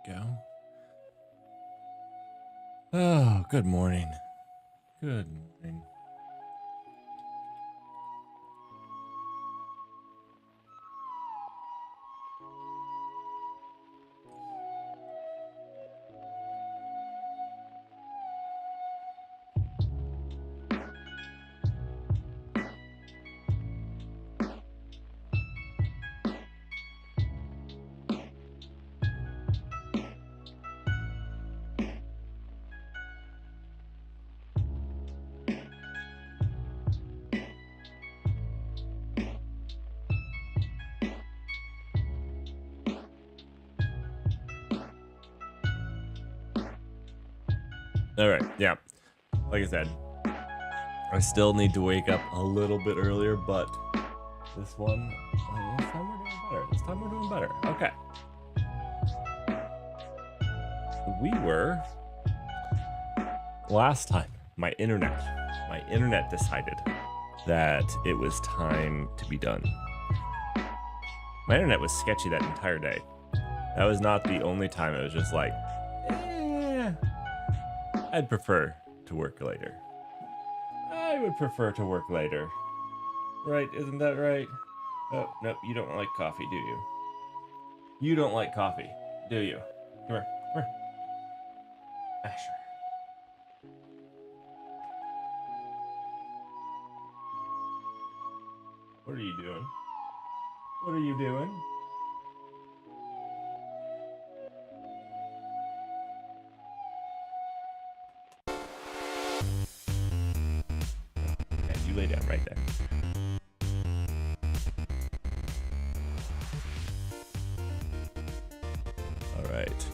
we go. Oh, good morning. Good morning. All right, yeah. Like I said, I still need to wake up a little bit earlier, but this one, this time we're doing better. This time we're doing better. Okay. We were last time. My internet decided that it was time to be done. My internet was sketchy that entire day. That was not the only time. It was just like, I'd prefer to work later. I would prefer to work later. Right, isn't that right? Oh, no, you don't like coffee, do you? You don't like coffee, do you? Come here, come here. Asher. What are you doing? What are you doing? Okay, you lay down right there. All right.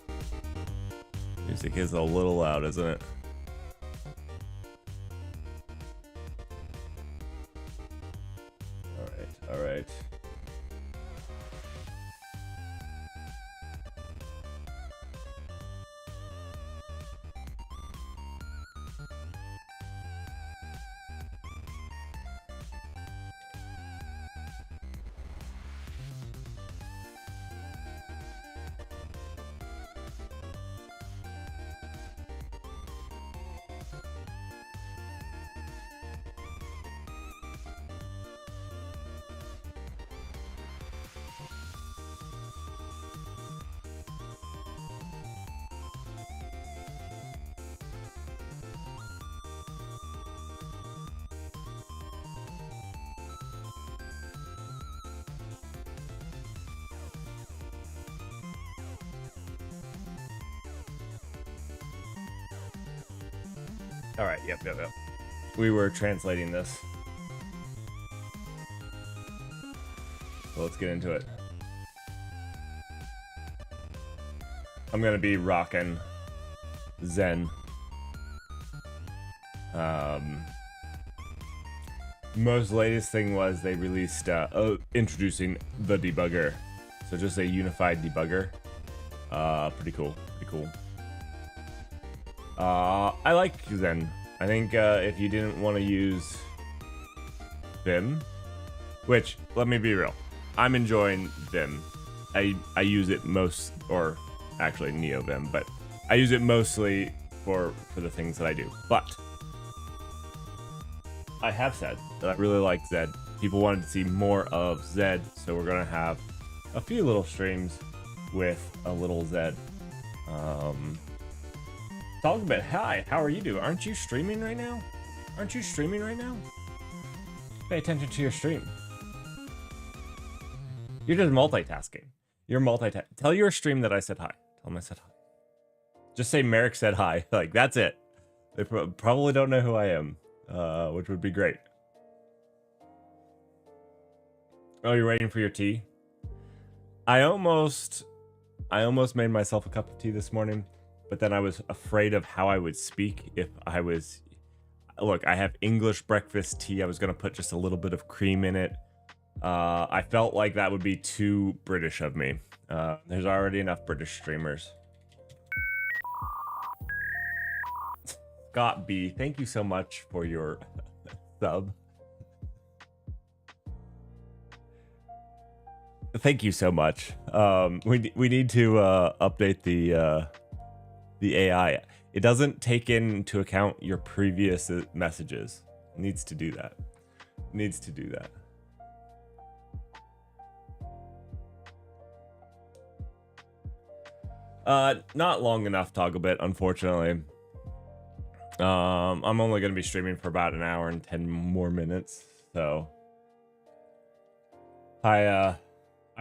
Music is a little loud, isn't it? All right. All right, yep. We were translating this. So let's get into it. I'm gonna be rocking Zen. Most latest thing was they released introducing the debugger. So just a unified debugger. Pretty cool. I like Zen. I think if you didn't want to use Vim, which, let me be real, I'm enjoying Vim. I use it most, or actually NeoVim, but I use it mostly for the things that I do. But I have said that I really like Zed. People wanted to see more of Zed, so we're gonna have a few little streams with a little Zed. Talk about, hi, how are you doing? Aren't you streaming right now? Pay attention to your stream. You're just multitasking. Tell your stream that I said hi. Tell them I said hi. Just say Merrick said hi. Like, that's it. They probably don't know who I am, which would be great. Oh, you're waiting for your tea? I almost made myself a cup of tea this morning. But then I was afraid of how I would speak if I was... Look, I have English breakfast tea. I was going to put just a little bit of cream in it. I felt like that would be too British of me. There's already enough British streamers. Scott B, thank you so much for your sub. Thank you so much. We need to update the AI. It doesn't take into account your previous messages. It needs to do that. It needs to do that. Not long enough, Togglebit, unfortunately. I'm only going to be streaming for about an hour and 10 more minutes, so I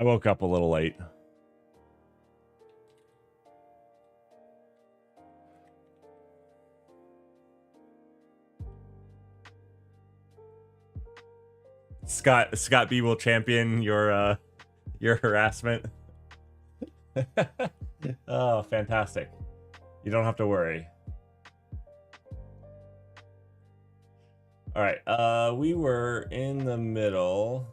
woke up a little late. Scott B will champion your harassment. Oh, fantastic. You don't have to worry. All right, we were in the middle.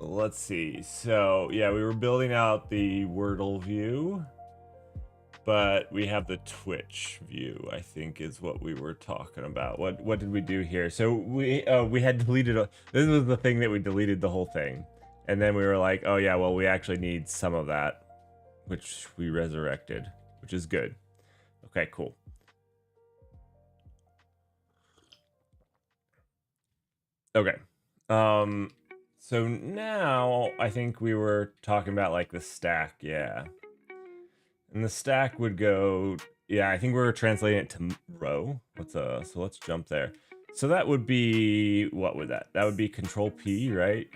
Let's see. So, yeah, we were building out the Wordle view, but we have the Twitch view, I think is what we were talking about. What did we do here? So we had deleted this was the thing that we deleted the whole thing. And then we were like, oh yeah, well, we actually need some of that, which we resurrected, which is good. Okay, cool. Okay. So now I think we were talking about like the stack, yeah. And the stack would go, yeah, I think we were translating it to row. So let's jump there. So that would be, what would that? That would be Control P, right?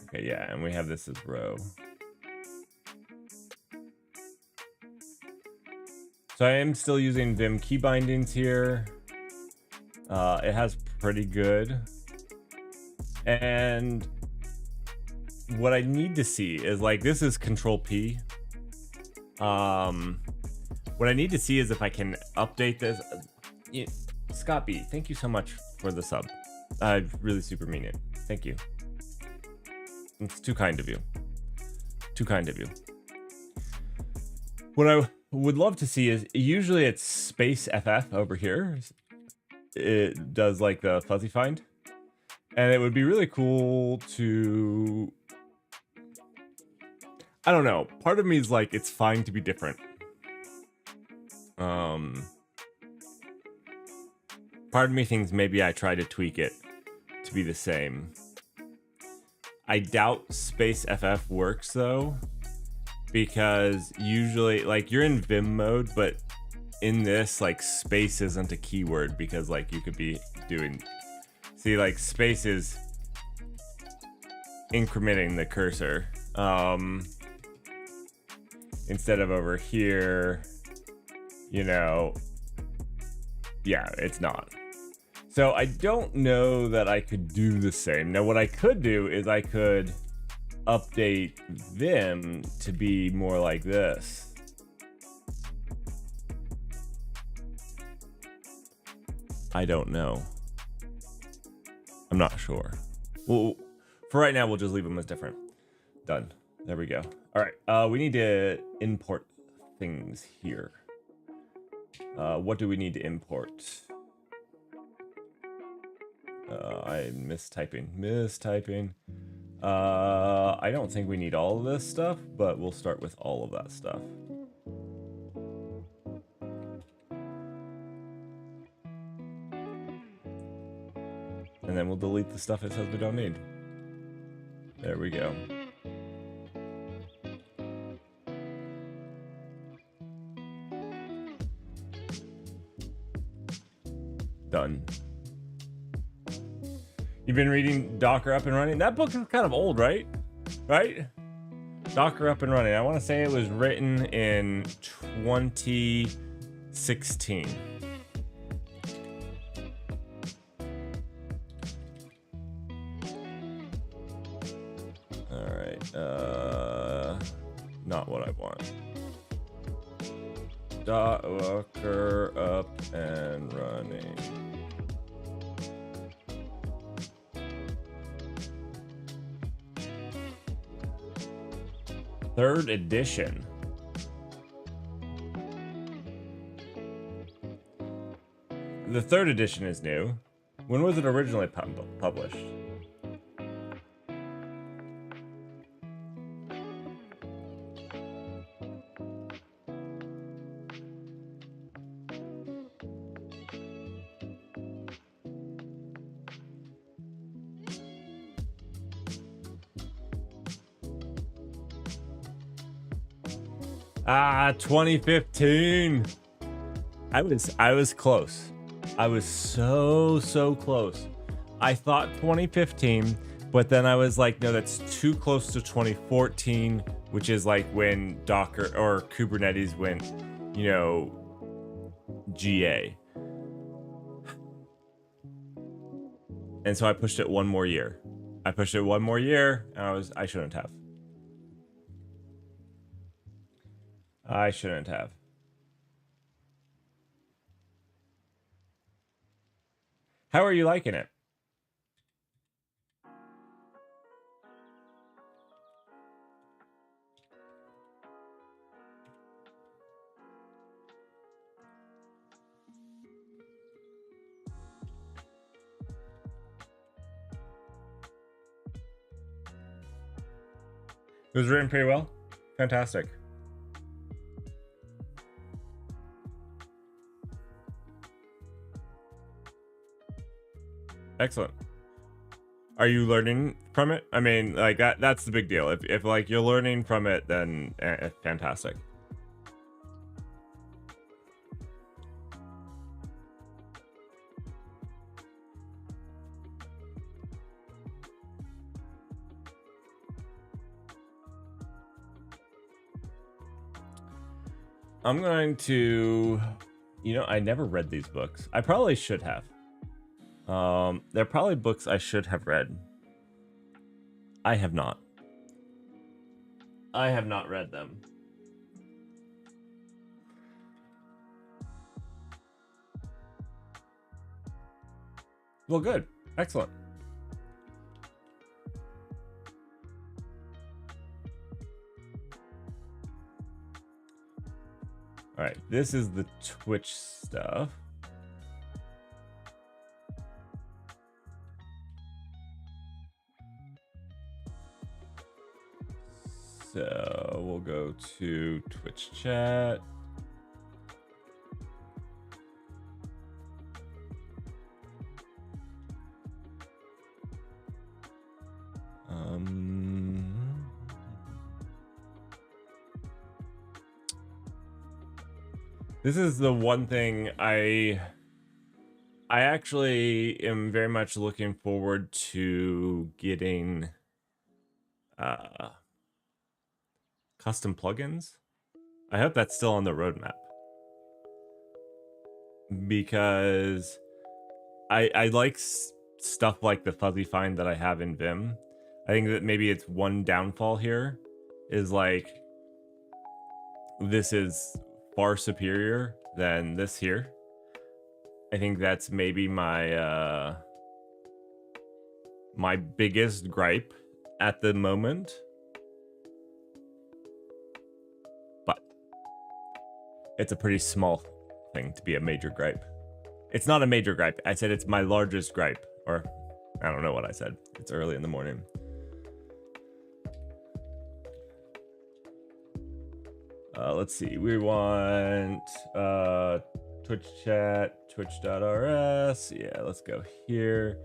Okay, yeah, and we have this as row. So I am still using Vim key bindings here. It has pretty good. And what I need to see is like, this is Control P. What I need to see is if I can update this. Scott B, thank you so much for the sub. I really super mean it. Thank you. It's too kind of you. Too kind of you. What I would love to see is, usually it's space FF over here. It does like the fuzzy find. And it would be really cool to, I don't know. Part of me is like, it's fine to be different. Part of me thinks maybe I try to tweak it to be the same. I doubt space FF works though, because usually like you're in Vim mode, but in this like space isn't a keyword, because like you could be doing, see, like space is incrementing the cursor instead of over here, you know. Yeah, it's not. So I don't know that I could do the same. Now what I could do is I could update Vim to be more like this. I don't know. I'm not sure. Well, for right now, we'll just leave them as different. Done. There we go. All right, we need to import things here. What do we need to import? I'm mistyping. I don't think we need all of this stuff, but we'll start with all of that stuff. And then we'll delete the stuff it says we don't need. There we go. Done. You've been reading Docker Up and Running? That book is kind of old, right? Right? Docker Up and Running. I want to say it was written in 2016. All right. Not what I want. Docker Up and Running. Third edition. The third edition is new. When was it originally published? Ah, 2015. I was close. I was so close. I thought 2015, but then I was like, no, that's too close to 2014, which is like when Docker or Kubernetes went, you know, GA. And so I pushed it one more year. And I shouldn't have. I shouldn't have. How are you liking it? It was written pretty well. Fantastic. Excellent. Are you learning from it? I mean, like that's the big deal. If like you're learning from it, then fantastic. I'm going to, you know, I never read these books. I probably should have. They're probably books I should have read. I have not. I have not read them. Well, good. Excellent. All right, this is the Twitch stuff. So we'll go to Twitch chat. This is the one thing I actually am very much looking forward to getting custom plugins. I hope that's still on the roadmap, because I like stuff like the fuzzy find that I have in Vim. I think that maybe it's one downfall here is like this is far superior than this here. I think that's maybe my my biggest gripe at the moment. But it's a pretty small thing to be a major gripe. It's not a major gripe. I said it's my largest gripe, or I don't know what I said. It's early in the morning. Let's see. We want Twitch chat, twitch.rs. Yeah, let's go here.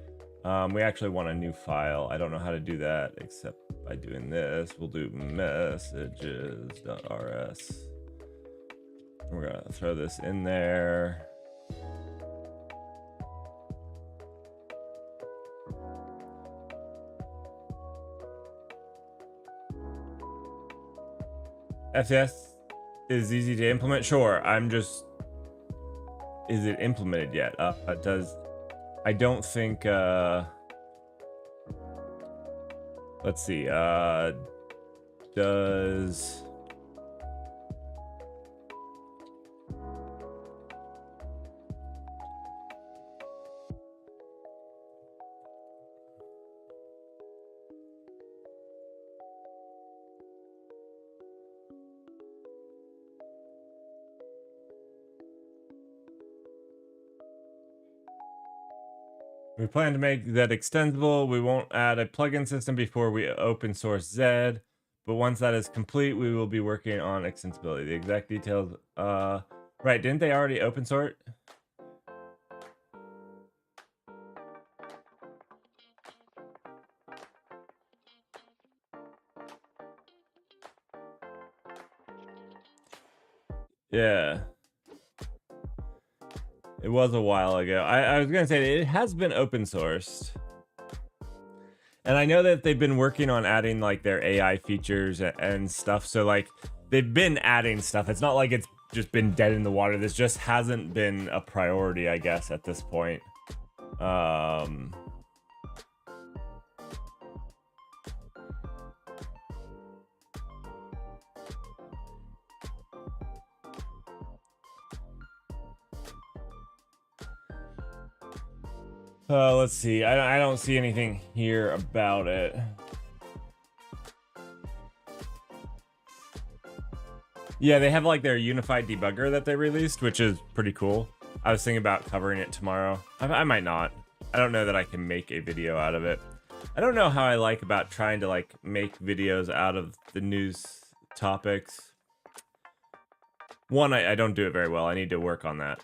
We actually want a new file. I don't know how to do that except by doing this. We'll do messages.rs. We're gonna throw this in there. FCS is easy to implement. Sure, I'm just. Is it implemented yet? I don't think. Let's see. Does. We plan to make that extensible. We won't add a plugin system before we open source Zed, but once that is complete, we will be working on extensibility. The exact details, right, didn't they already open source? Yeah. It was a while ago. I was gonna say it has been open sourced. And I know that they've been working on adding like their AI features and stuff. So like they've been adding stuff. It's not like it's just been dead in the water. This just hasn't been a priority, I guess, at this point. Let's see. I don't see anything here about it. Yeah, they have like their unified debugger that they released, which is pretty cool. I was thinking about covering it tomorrow. I might not. I don't know that I can make a video out of it. I don't know how I like about trying to like make videos out of the news topics. One, I don't do it very well. I need to work on that.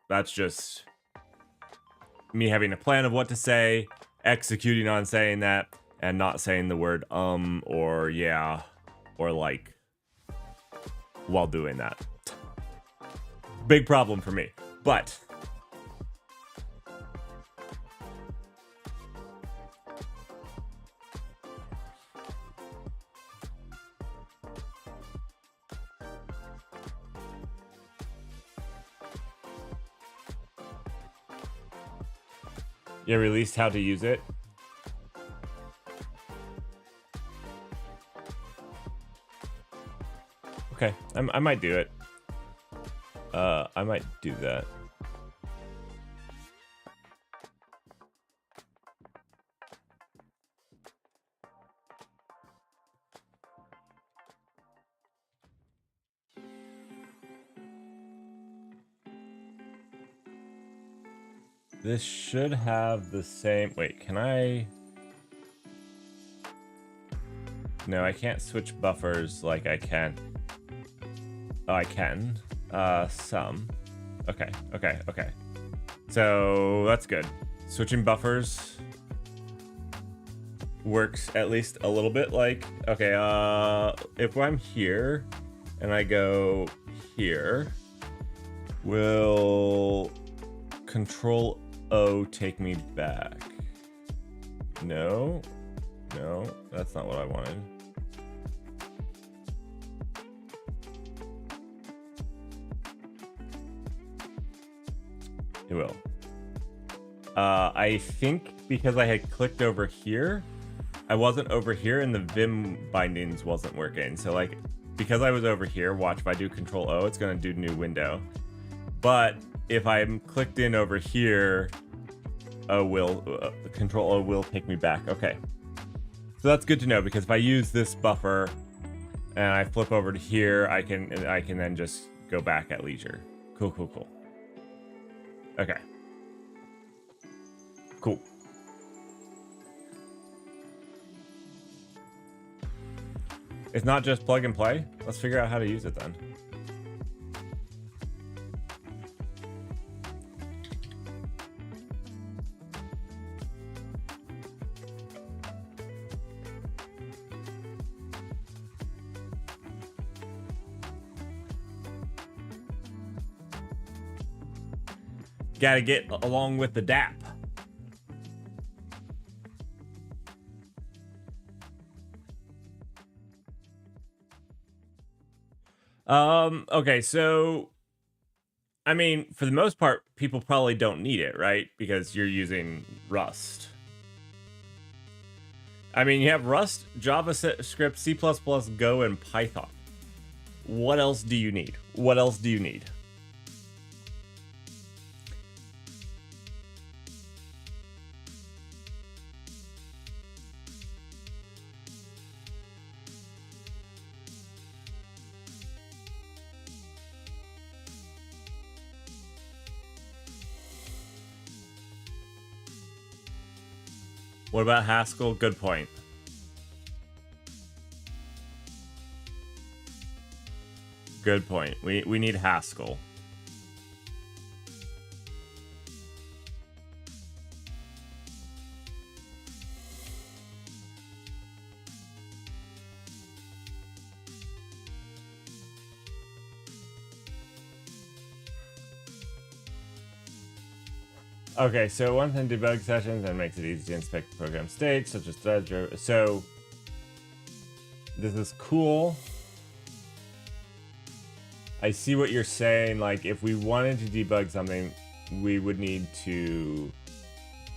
That's just me having a plan of what to say, executing on saying that, and not saying the word or yeah or like while doing that. Big problem for me. But yeah, released how to use it. Okay, I might do it. I might do that. This should have the same... Wait, can I... No, I can't switch buffers like I can. Oh, I can. Some. Okay. So, that's good. Switching buffers works at least a little bit like... Okay, if I'm here and I go here, will Control O take me back? No, that's not what I wanted. It will. I think because I had clicked over here, I wasn't over here and the Vim bindings wasn't working. So like, because I was over here, watch if I do Control O, it's gonna do new window. But if I'm clicked in over here, Control O will take me back. Okay. So that's good to know, because if I use this buffer and I flip over to here, I can then just go back at leisure. Cool. Okay. Cool. It's not just plug and play. Let's figure out how to use it then. Gotta get along with the DAP. Okay, so I mean, for the most part, people probably don't need it, right? Because you're using Rust. I mean, you have Rust, JavaScript, C++, Go, and Python. What else do you need? What else do you need? What about Haskell? Good point. Good point. We need Haskell. Okay, so one thing debug sessions and makes it easy to inspect the program state, such as threads. So this is cool. I see what you're saying. Like, if we wanted to debug something, we would need to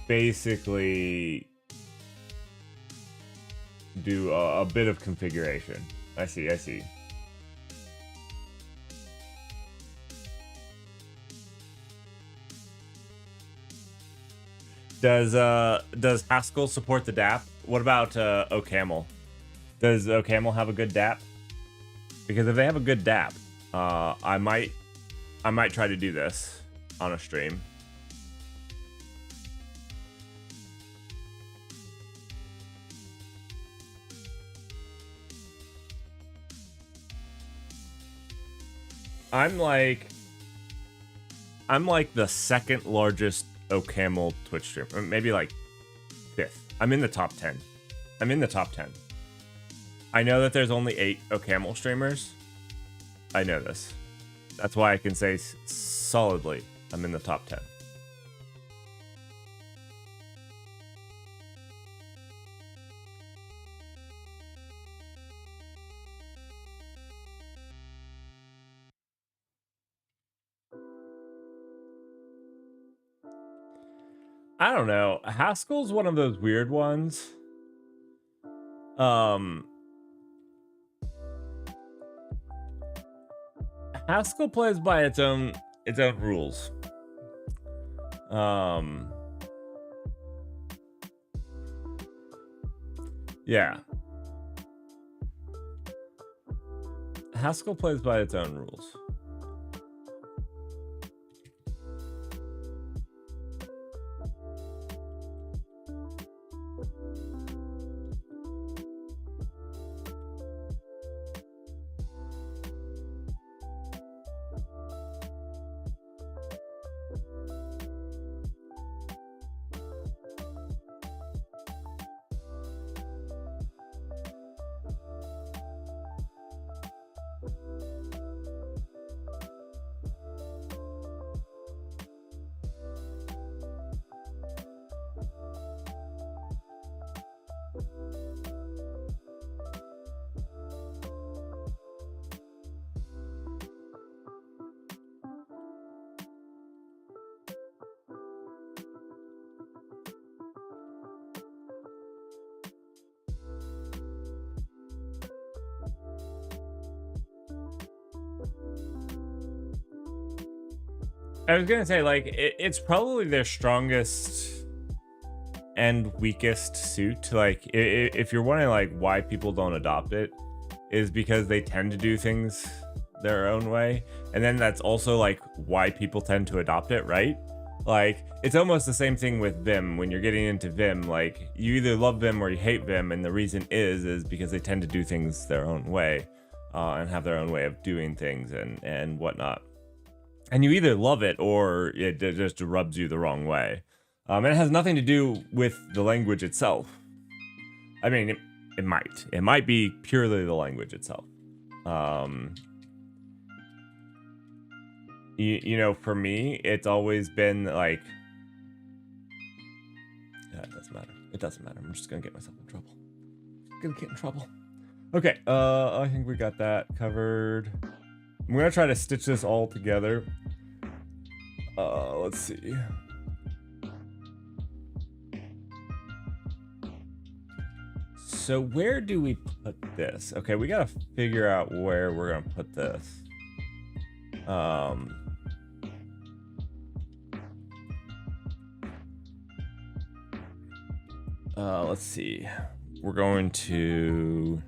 basically do a bit of configuration. I see. Does Haskell support the DApp? What about OCaml? Does OCaml have a good DApp? Because if they have a good DApp, I might try to do this on a stream. I'm like the second largest OCaml Twitch streamer, maybe like 5th. I'm in the top 10. I know that there's only 8 OCaml streamers. I know this. That's why I can say solidly I'm in the top 10. I don't know. Haskell's one of those weird ones. Haskell plays by its own rules. Yeah. Haskell plays by its own rules. I was gonna say, like, it's probably their strongest and weakest suit. Like, if you're wondering, like, why people don't adopt it, is because they tend to do things their own way. And then that's also, like, why people tend to adopt it, right? Like, it's almost the same thing with Vim. When you're getting into Vim, like, you either love Vim or you hate Vim, and the reason is because they tend to do things their own way, and have their own way of doing things and whatnot. And you either love it or it just rubs you the wrong way. And it has nothing to do with the language itself. I mean, it might. It might be purely the language itself. You know, for me, it's always been like... Yeah, it doesn't matter. It doesn't matter. I'm just gonna get myself in trouble. Gonna get in trouble. Okay, I think we got that covered. I'm gonna try to stitch this all together. Let's see. So where do we put this? Okay, we gotta figure out where we're gonna put this. Let's see. We're going to...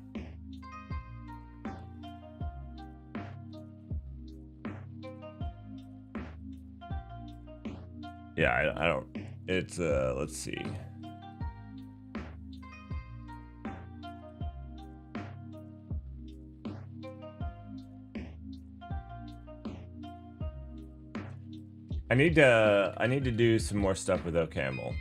Yeah, I don't... It's, let's see. I need to do some more stuff with OCaml.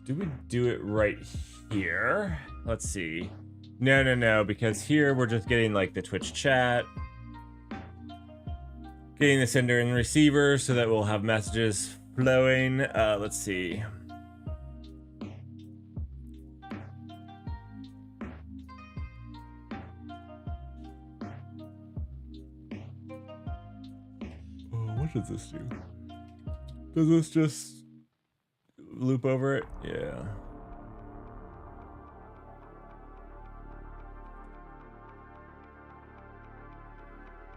Do we do it right here? Let's see. No, because here we're just getting like the Twitch chat. Getting the sender and receiver so that we'll have messages flowing. Let's see. Oh, what does this do? Does this just loop over it? Yeah.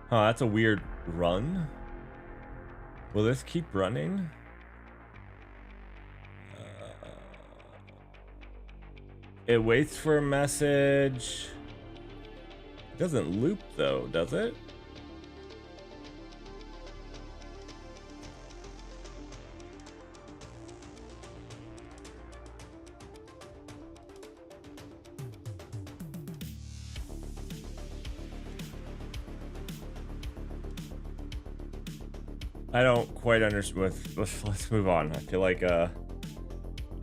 Huh, that's a weird run. Will this keep running? It waits for a message. It doesn't loop though, does it? I don't quite understand. Let's move on. I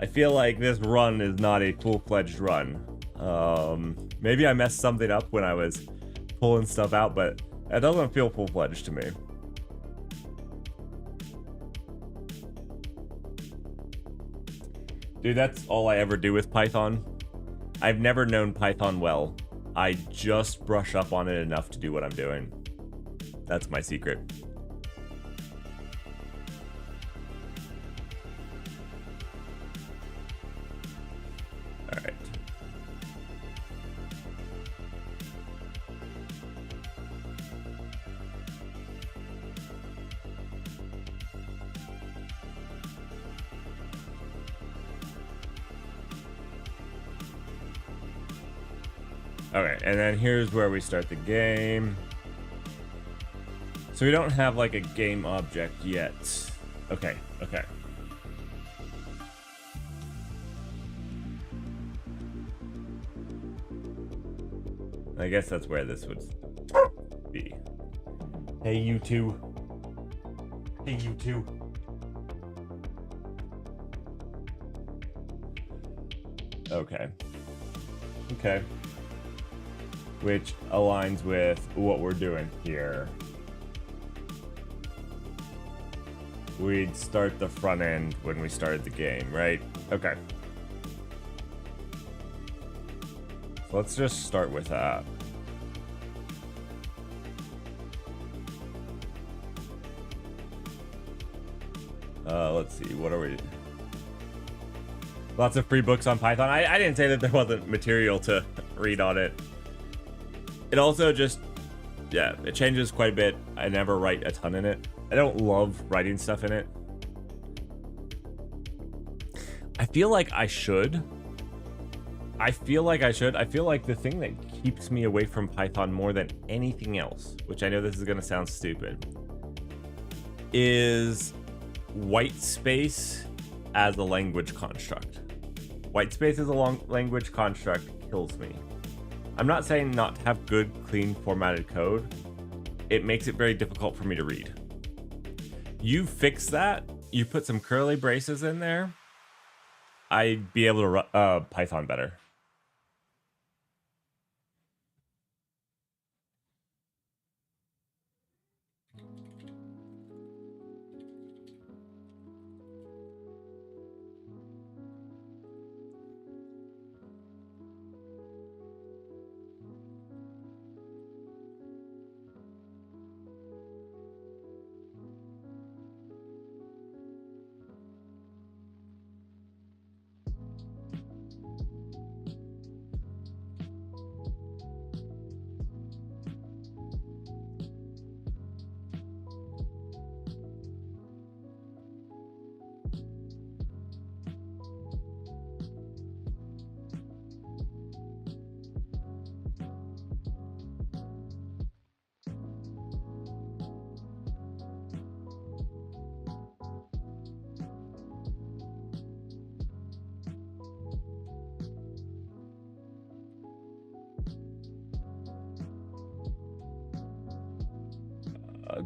feel like this run is not a full-fledged run. Maybe I messed something up when I was pulling stuff out, but it doesn't feel full-fledged to me. Dude, that's all I ever do with Python. I've never known Python well. I just brush up on it enough to do what I'm doing. That's my secret. Okay, and then here's where we start the game. So we don't have like a game object yet. Okay. I guess that's where this would be. Hey, you two. Hey, you two. Okay. Which aligns with what we're doing here. We'd start the front end when we started the game, right? Okay. So let's just start with that. Let's see, what are we? Lots of free books on Python. I didn't say that there wasn't material to read on it. It also just, yeah, it changes quite a bit. I never write a ton in it. I don't love writing stuff in it. I feel like I should. I feel like the thing that keeps me away from Python more than anything else, which I know this is going to sound stupid, is white space as a language construct. White space as a language construct kills me. I'm not saying not to have good, clean, formatted code. It makes it very difficult for me to read. You fix that, you put some curly braces in there, I'd be able to run Python better.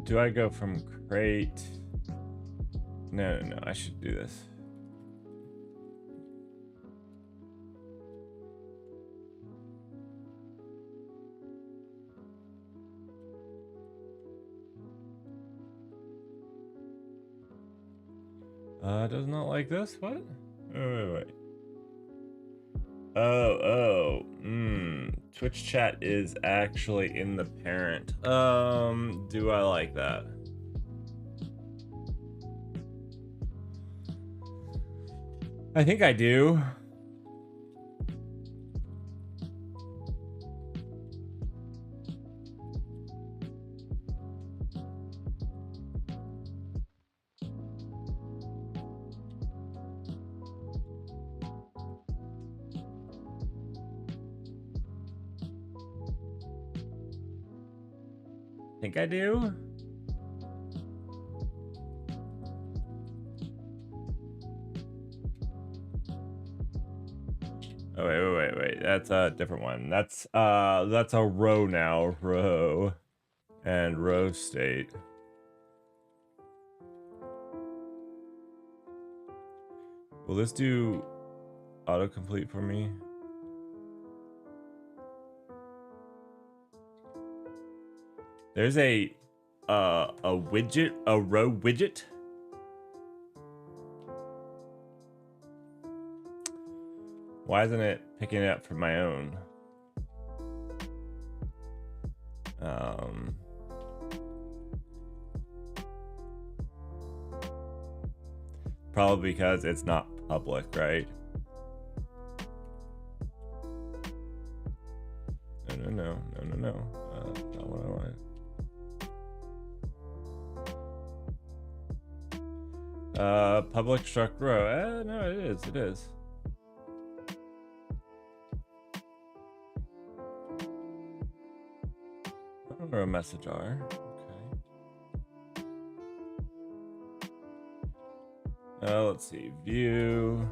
Do I go from crate? No, I should do this. Does not like this? What? Wait. Twitch chat is actually in the parent. Do I like that? I think I do. Think I do? Oh, wait. That's a different one. That's a row now. Row. And row state. Will this do autocomplete for me? There's a widget, a row widget. Why isn't it picking it up for my own? Probably because it's not public, right? No. Not what I want. Public struct row. No, it is. I don't know a message R. Okay. Let's see. View.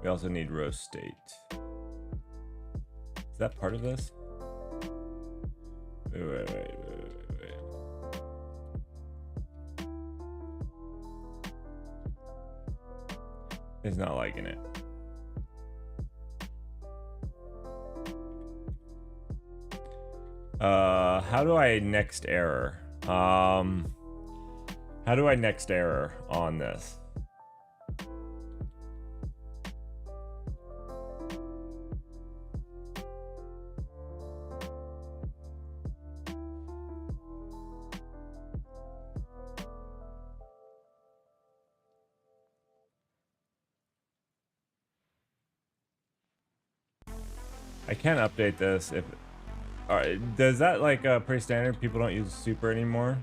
We also need row state. Is that part of this? Wait. It's not liking it. How do I next error? How do I next error on this? I can't update this if. Alright, does that like pretty standard? People don't use super anymore.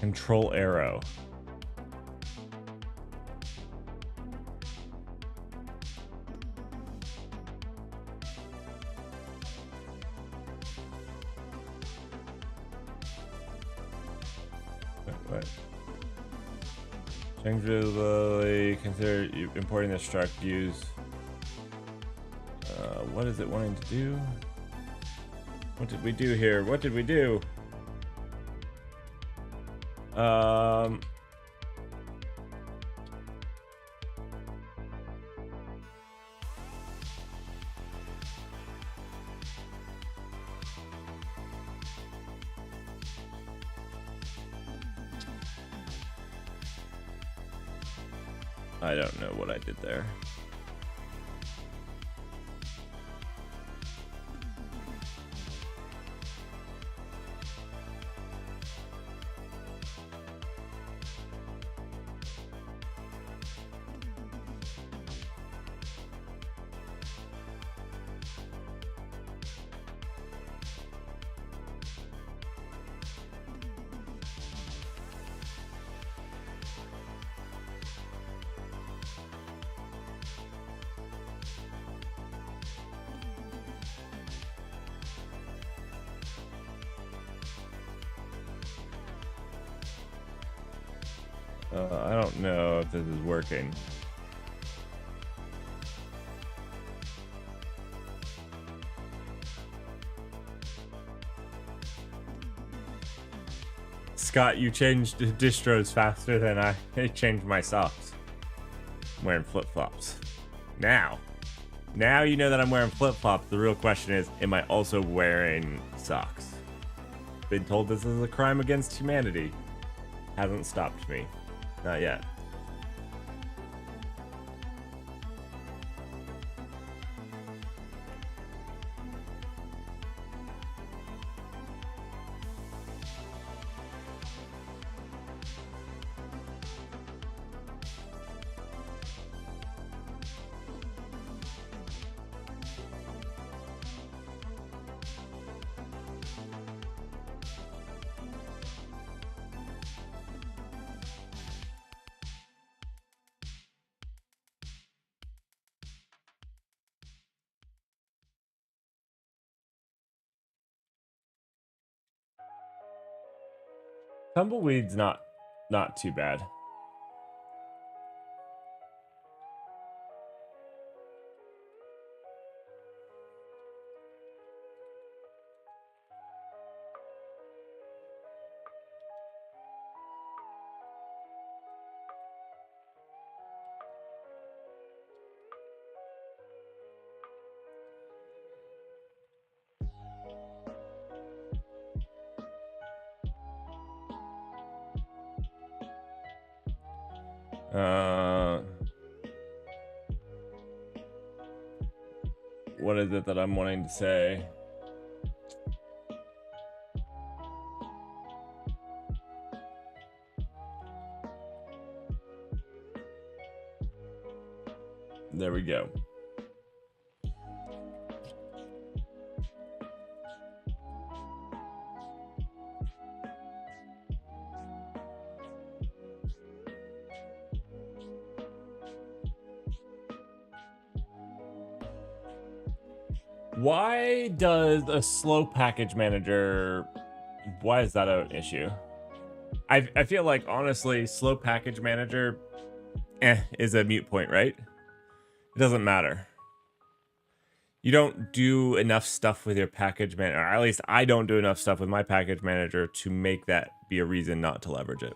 Control arrow. What? Change visibility. Consider importing the struct. Use. What is it wanting to do? What did we do here? What did we do? I don't know what I did there. I don't know if this is working. Scott, you changed distros faster than I changed my socks. I'm wearing flip-flops. Now you know that I'm wearing flip-flops. The real question is, am I also wearing socks? Been told this is a crime against humanity. Hasn't stopped me. Not yet. Tumbleweed's not too bad. What is it that I'm wanting to say? There we go. Why does a slow package manager, why is that an issue? I feel like, honestly, slow package manager is a moot point, right? It doesn't matter. You don't do enough stuff with your package manager, or at least I don't do enough stuff with my package manager to make that be a reason not to leverage it.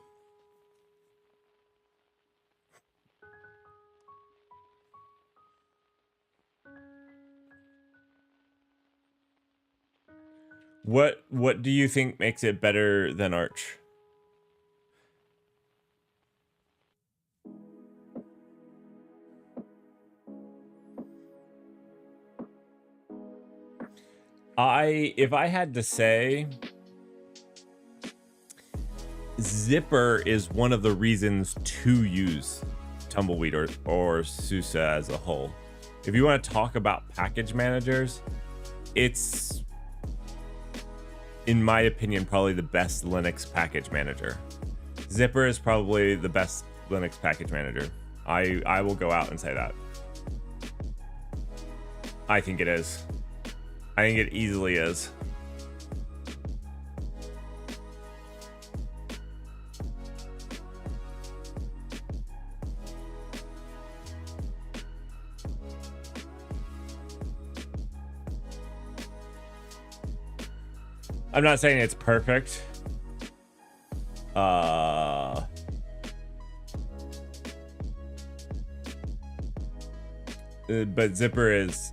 What do you think makes it better than Arch? If I had to say, Zipper is one of the reasons to use Tumbleweed or SUSE as a whole. If you want to talk about package managers, it's, in my opinion, probably the best Linux package manager. Zipper is probably the best Linux package manager. I will go out and say that. I think it is. I think it easily is. I'm not saying it's perfect. But Zipper is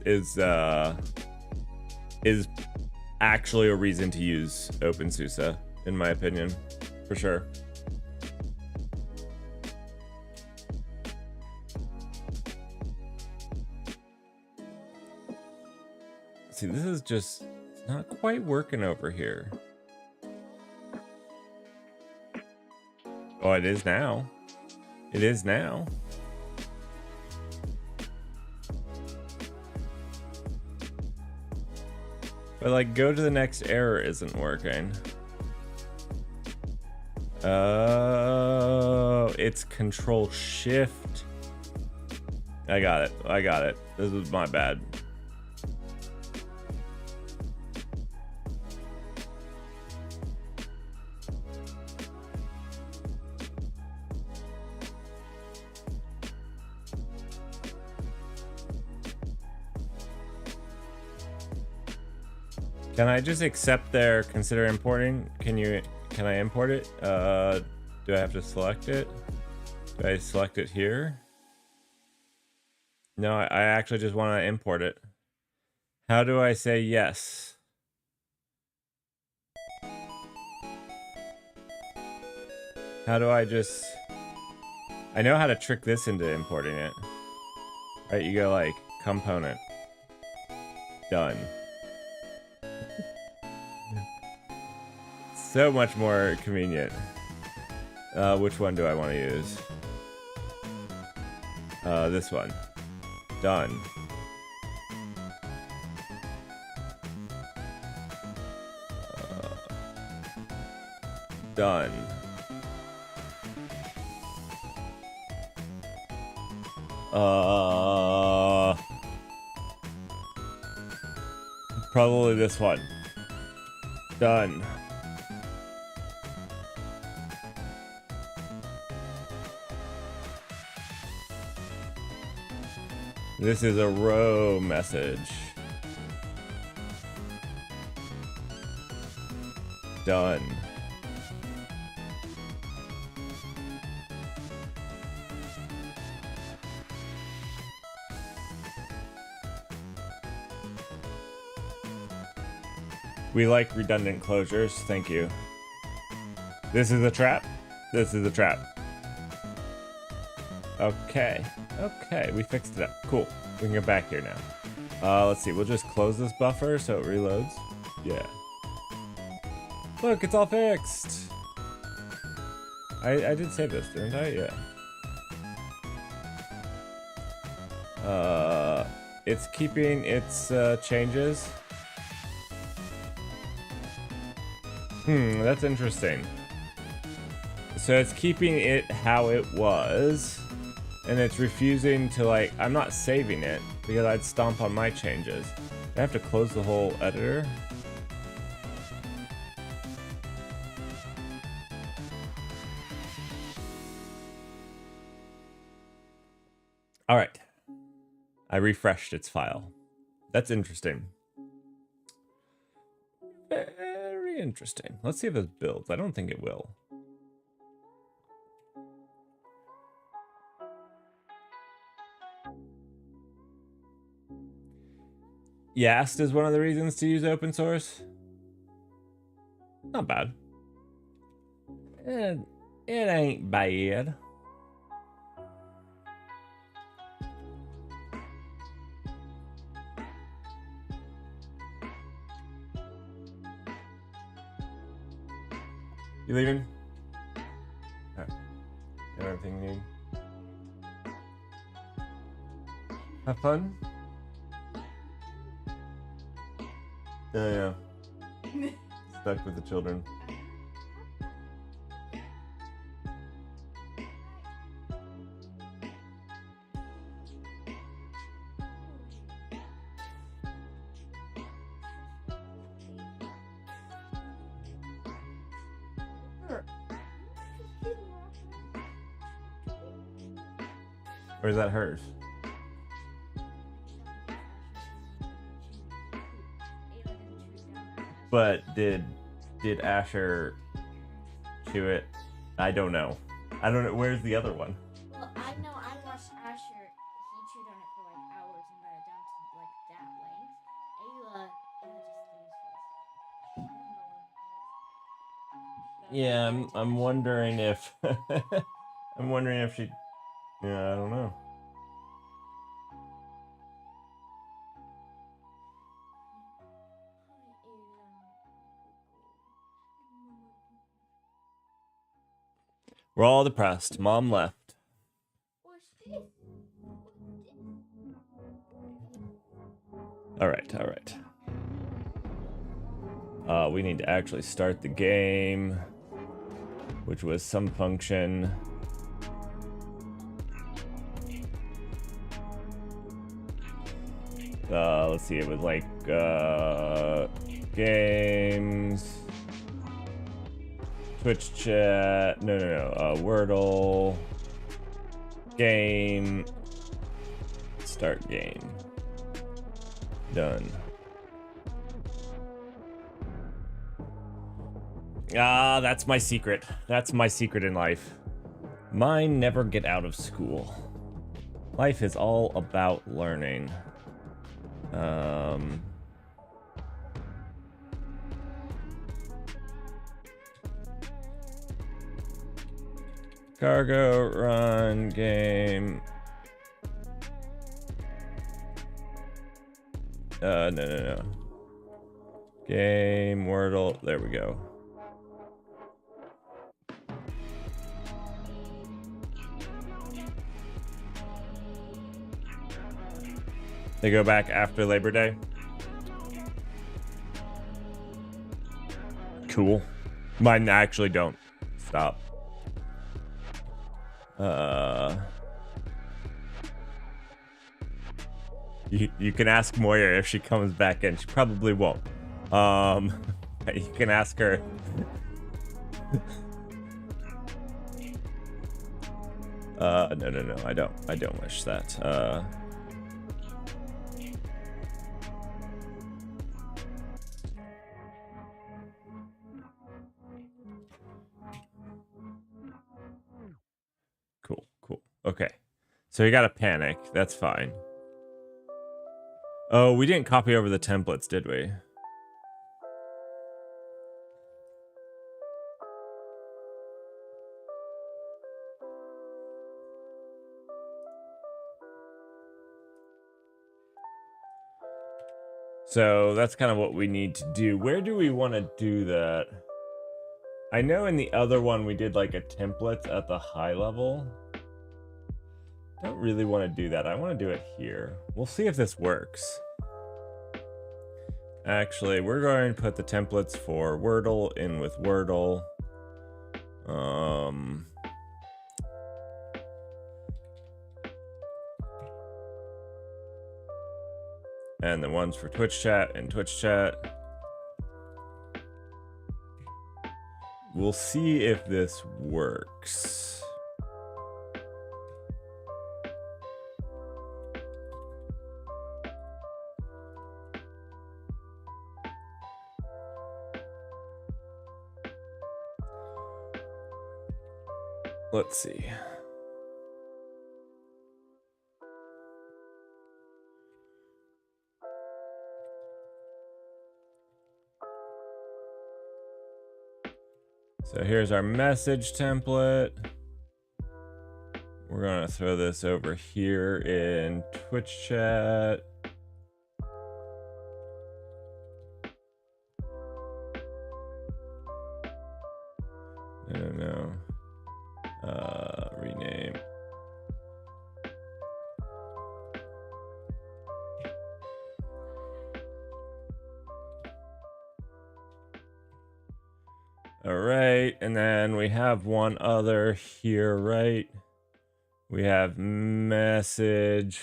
actually a reason to use OpenSUSE, in my opinion, for sure. See, this is just not quite working over here. Oh, it is now. It is now. But like, go to the next error isn't working. Oh, it's Control Shift. I got it. I got it. This was my bad. Can I just accept their consider importing? Can I import it? Do I have to select it? Do I select it here? No, I actually just want to import it. How do I say yes? How do I just... I know how to trick this into importing it. Right, you go like, component. Done. So much more convenient. Which one do I want to use? This one. Done. Done. Probably this one. Done. This is a row message. Done. We like redundant closures, thank you. This is a trap. This is a trap. Okay, okay, we fixed it up. Cool, we can get back here now. Let's see, we'll just close this buffer so it reloads. Yeah. Look, it's all fixed. I did save this, didn't I? Yeah. It's keeping its changes. That's interesting. So it's keeping it how it was, and it's refusing to, like, I'm not saving it because I'd stomp on my changes. I have to close the whole editor. All right. I refreshed its file. That's interesting. Very interesting. Let's see if it builds. I don't think it will. Yast is one of the reasons to use open source. Not bad. It ain't bad. You leaving? Alright. You have everything you need? Have fun? Yeah. Stuck with the children. Or is that hers? But did Asher chew it? I don't know. I don't know. Where's the other one? Well, I know I watched Asher. He chewed on it for like hours and got it down to like that length. Ayla just leaves. Yeah, I'm wondering if I'm wondering if she. Yeah, I don't know. We're all depressed. Mom left. All right. We need to actually start the game, which was some function. Let's see, it was like games, Twitch chat, no, Wordle, game, start game, done. Ah, that's my secret. That's my secret in life. Mine never get out of school. Life is all about learning. Cargo, run, game. No. Game, Wordle. There we go. They go back after Labor Day. Cool. Mine actually don't. Stop. You can ask Moira if she comes back in. She probably won't. You can ask her. No. I don't wish that. Cool. Okay. So you gotta panic. That's fine. Oh, we didn't copy over the templates, did we? So that's kind of what we need to do. Where do we want to do that? I know in the other one we did like a template at the high level. Don't really want to do that. I want to do it here. We'll see if this works. Actually, we're going to put the templates for Wordle in with Wordle. And the ones for Twitch chat and Twitch chat. We'll see if this works. Let's see. So here's our message template. We're gonna throw this over here in Twitch chat. No. Rename. All right, and then we have one other here, right? We have message.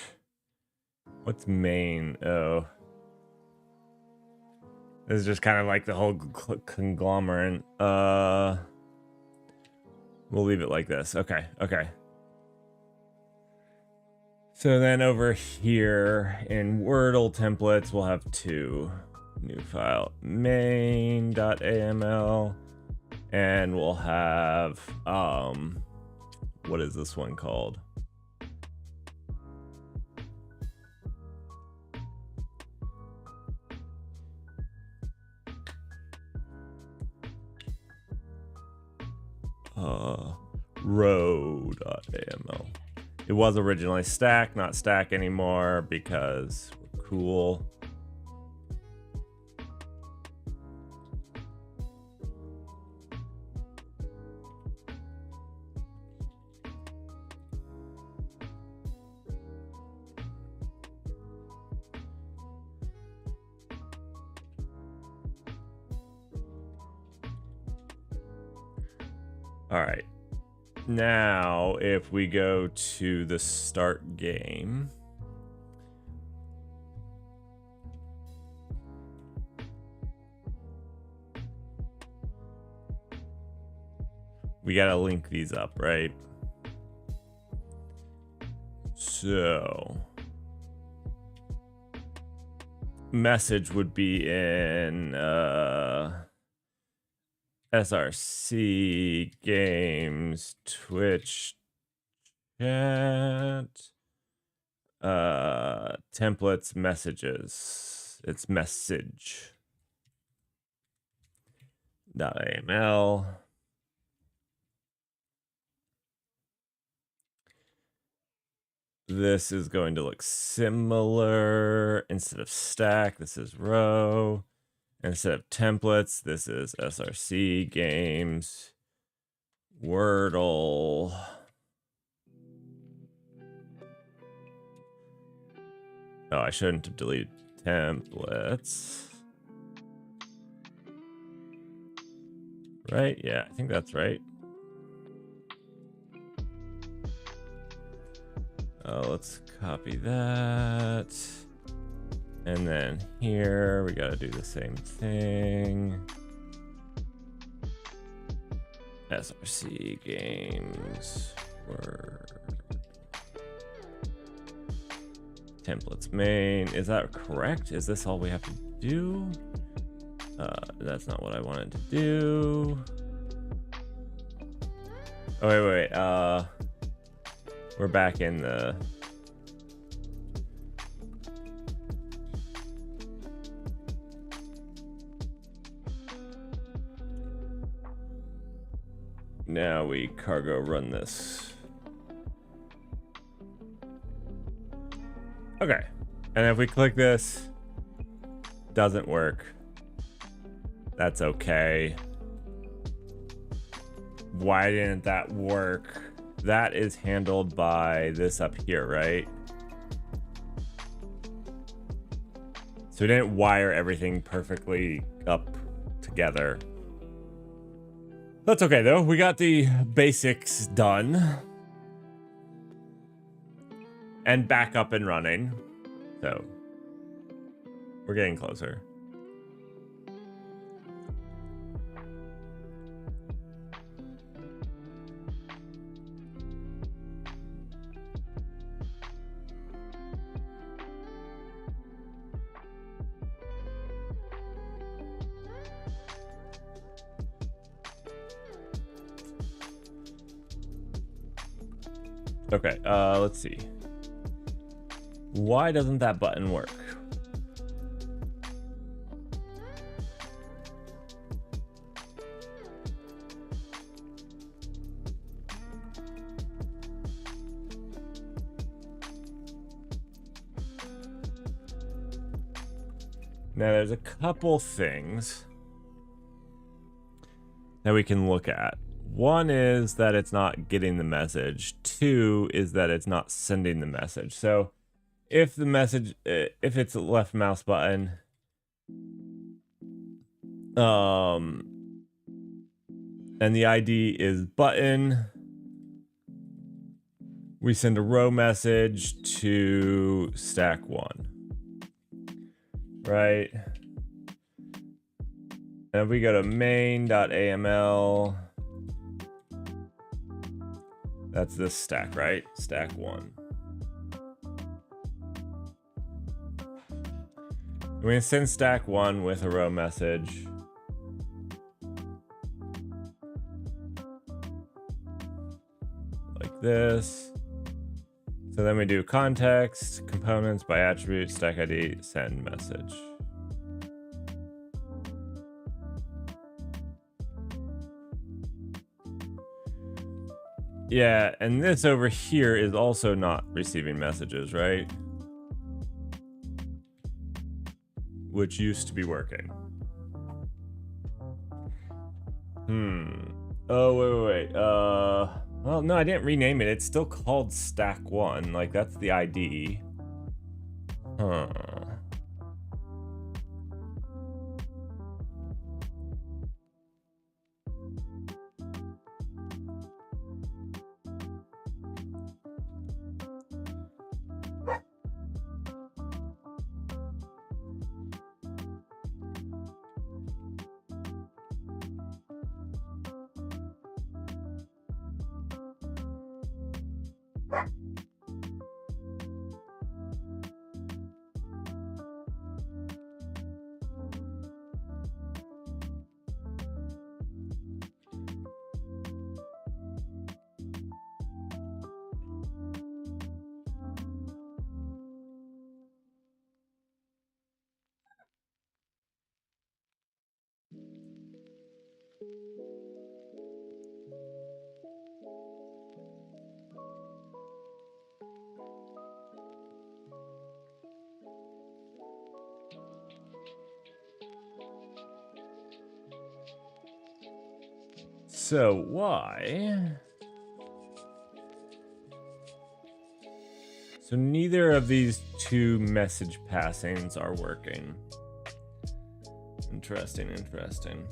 What's main? Oh. This is just kind of like the whole conglomerate. We'll leave it like this. Okay. So then over here in Wordle templates, we'll have two. New file, main.aml. And we'll have, what is this one called? Row.aml. It was originally stack, not stack anymore because we're cool. All right. Now, if we go to the start game, we gotta link these up, right? So, message would be in SRC games, Twitch chat, templates, messages. It's message. .aml. This is going to look similar. Instead of stack, this is row. Instead of templates, this is SRC games, Wordle. Oh, I shouldn't have deleted templates. Right? Yeah, I think that's right. Let's copy that. And then here, we gotta do the same thing. SRC games, Word. Templates main. Is that correct? Is this all we have to do? That's not what I wanted to do. Oh, wait. We're back in the... Now we cargo run this. Okay. And if we click this, doesn't work. That's okay. Why didn't that work? That is handled by this up here, right? So we didn't wire everything perfectly up together. That's okay though. We got the basics done. And back up and running. So we're getting closer. Okay, let's see. Why doesn't that button work? Now there's a couple things that we can look at. One is that it's not getting the message. Two is that it's not sending the message. So if the message, if it's a left mouse button, and the ID is button, we send a row message to stack 1. Right? And if we go to main.aml, that's this stack, right? Stack 1. We're going to send stack 1 with a row message. Like this. So then we do context, components by attribute, stack ID, send message. Yeah, and this over here is also not receiving messages, right? Which used to be working. Oh, wait. Well, no, I didn't rename it. It's still called stack 1. Like, that's the ID. Huh. So why? So neither of these two message passings are working. Interesting, interesting.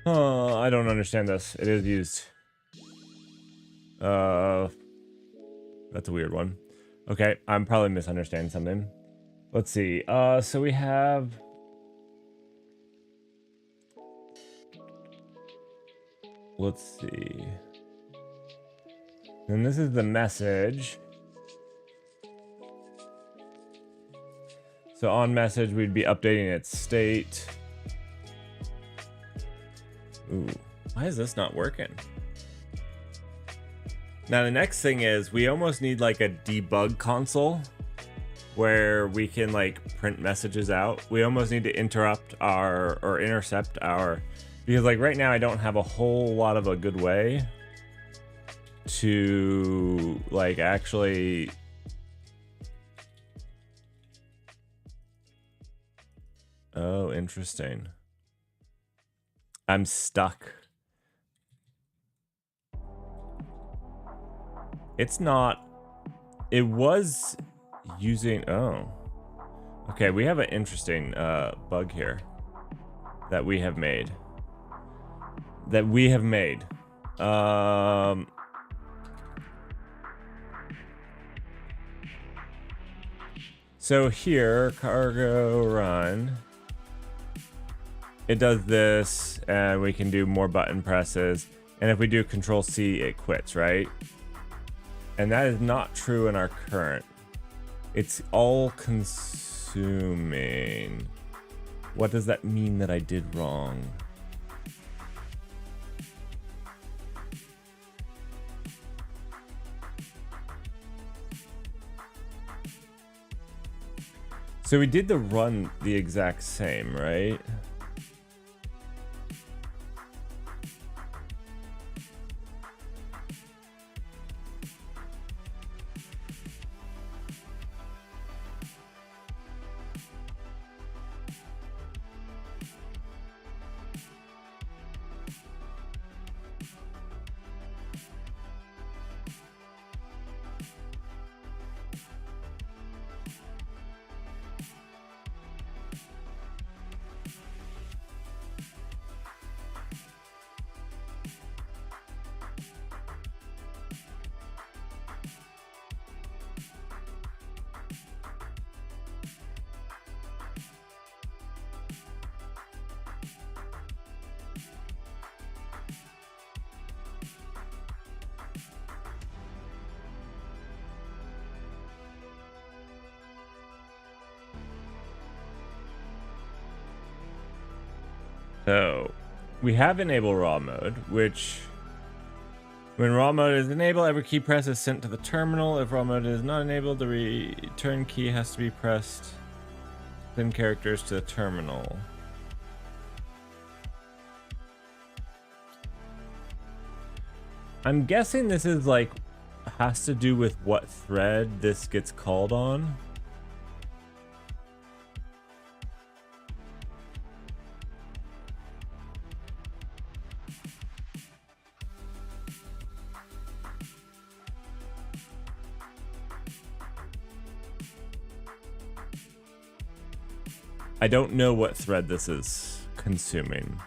I don't understand this. It is used. That's a weird one. Okay, I'm probably misunderstanding something. Let's see. So we have... Let's see. And this is the message. So on message, we'd be updating its state. Ooh, why is this not working? Now the next thing is we almost need like a debug console where we can like print messages out. We almost need to intercept our, because like right now I don't have a whole lot of a good way to like actually oh, interesting. I'm stuck. It's not, it was using, oh. Okay, we have an interesting bug here that we have made. So here, cargo run. It does this, and we can do more button presses. And if we do Control C, it quits, right? And that is not true in our current. It's all consuming. What does that mean that I did wrong? So we did the run the exact same, right? So we have enable raw mode, which when raw mode is enabled, every key press is sent to the terminal. If raw mode is not enabled, the return key has to be pressed. Send characters to the terminal. I'm guessing this is like has to do with what thread this gets called on. I don't know what thread this is consuming.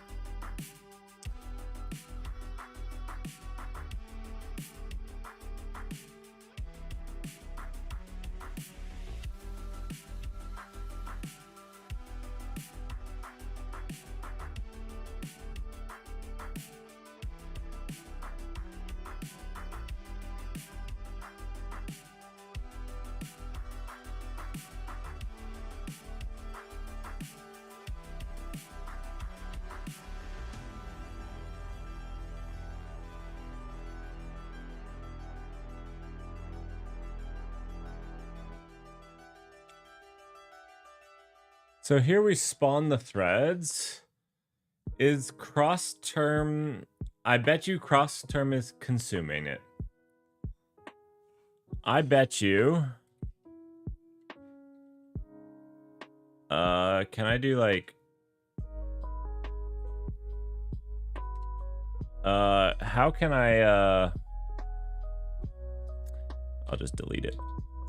So here we spawn the threads. Is cross term... I bet you cross term is consuming it. I bet you... can I do like... how can I, I'll just delete it.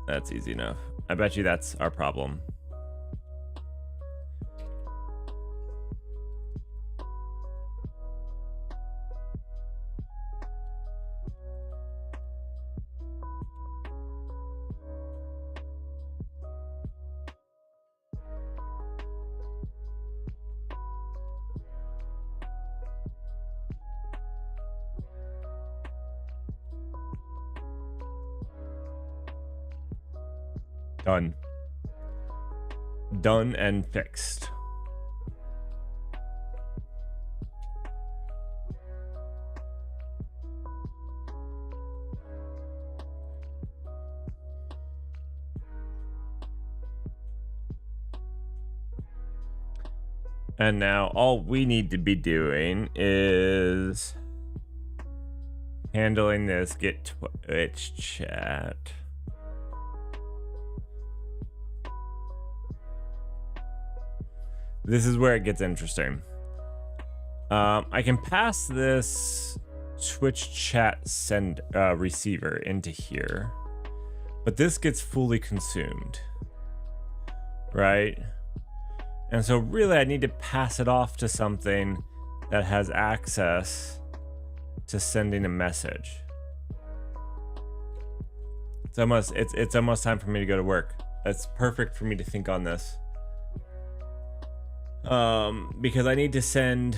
That's easy enough. I bet you that's our problem. Done. Done and fixed. And now all we need to be doing is handling this get Twitch chat. This is where it gets interesting. I can pass this Twitch chat send receiver into here, but this gets fully consumed, right? And so really I need to pass it off to something that has access to sending a message. It's almost time for me to go to work. It's perfect for me to think on this. Because I need to send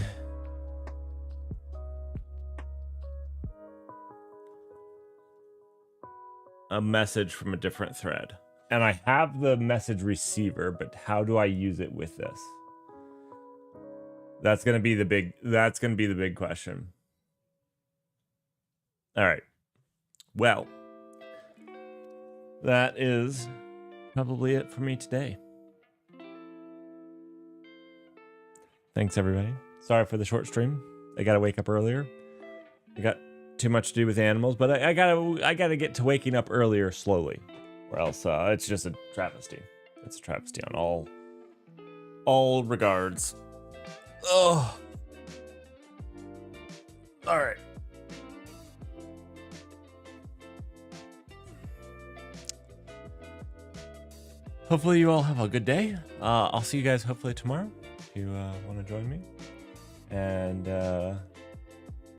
a message from a different thread. And I have the message receiver, but how do I use it with this? That's gonna be the big question. All right. Well, that is probably it for me today. Thanks, everybody. Sorry for the short stream. I gotta wake up earlier. I got too much to do with animals, but I gotta get to waking up earlier slowly, or else it's just a travesty. It's a travesty on all regards. Oh. All right. Hopefully you all have a good day. I'll see you guys hopefully tomorrow if you want to join me. And